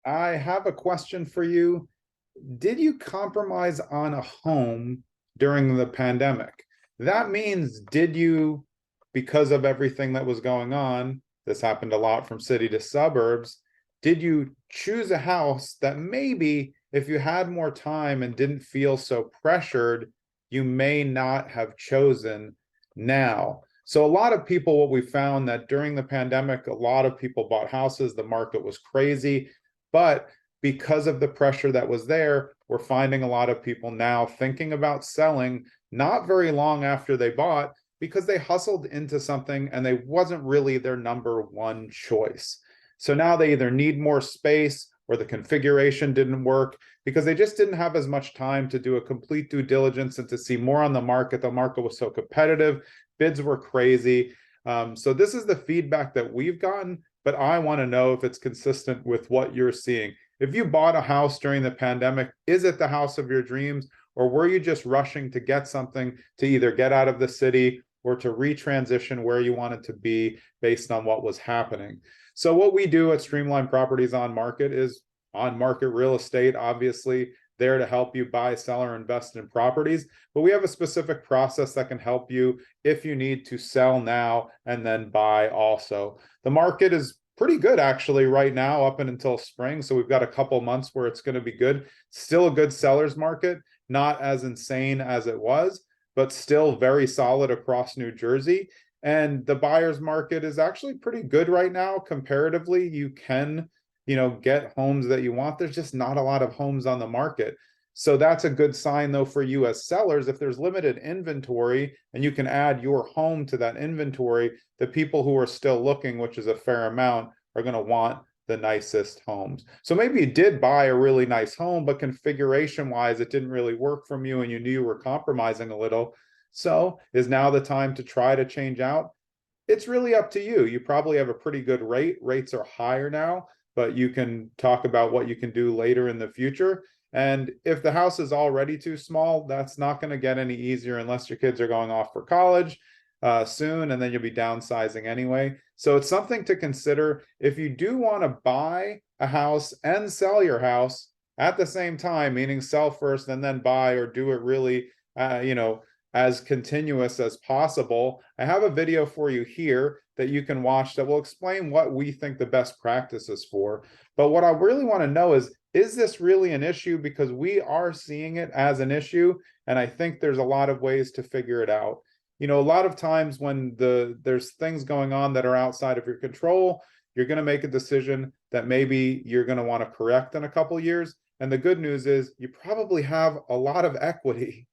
I have a question for you. Did you compromise on a home during the pandemic? That means, did you, because of everything that was going on, this happened a lot from city to suburbs, did you choose a house that maybe if you had more time and didn't feel so pressured, you may not have chosen now? So a lot of people, what we found that during the pandemic, a lot of people bought houses, the market was crazy, but because of the pressure that was there, we're finding a lot of people now thinking about selling not very long after they bought because they hustled into something and they wasn't really their number one choice. So now they either need more space or the configuration didn't work because they just didn't have as much time to do a complete due diligence and to see more on the market. The market was so competitive, bids were crazy. So this is the feedback that we've gotten, but I want to know if it's consistent with what you're seeing. If you bought a house during the pandemic, is it the house of your dreams, or were you just rushing to get something to either get out of the city or to retransition where you wanted to be based on what was happening? So what we do at Streamline Properties On Market is on market real estate, obviously there to help you buy, sell, or invest in properties. But we have a specific process that can help you if you need to sell now and then buy also. The market is pretty good actually right now up and until spring. So we've got a couple months where it's going to be good. Still a good seller's market, not as insane as it was, but still very solid across New Jersey. And the buyer's market is actually pretty good right now comparatively. You can, get homes that you want. There's just not a lot of homes on the market. So that's a good sign though for you as sellers. If there's limited inventory and you can add your home to that inventory, the people who are still looking, which is a fair amount, are going to want the nicest homes. So maybe you did buy a really nice home, but configuration wise, it didn't really work from you and you knew you were compromising a little. So is now the time to try to change out? It's really up to you. You probably have a pretty good rate. Rates are higher now, but you can talk about what you can do later in the future. And if the house is already too small, that's not going to get any easier unless your kids are going off for college soon, and then you'll be downsizing anyway. So it's something to consider. If you do want to buy a house and sell your house at the same time, meaning sell first and then buy, or do it really, as continuous as possible, I have a video for you here that you can watch that will explain what we think the best practice is for. But what I really want to know is this really an issue? Because we are seeing it as an issue, and I think there's a lot of ways to figure it out. A lot of times when there's things going on that are outside of your control, you're going to make a decision that maybe you're going to want to correct in a couple years. And the good news is you probably have a lot of equity.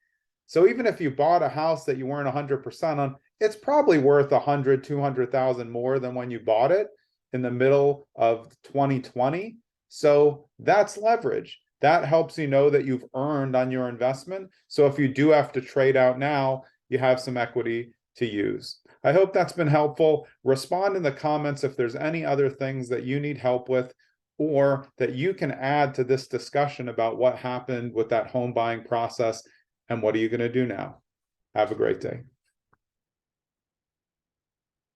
So even if you bought a house that you weren't 100% on, it's probably worth 100, 200,000 more than when you bought it in the middle of 2020. So that's leverage. That helps you know that you've earned on your investment. So if you do have to trade out now, you have some equity to use. I hope that's been helpful. Respond in the comments if there's any other things that you need help with or that you can add to this discussion about what happened with that home buying process and what are you going to do now. Have a great day.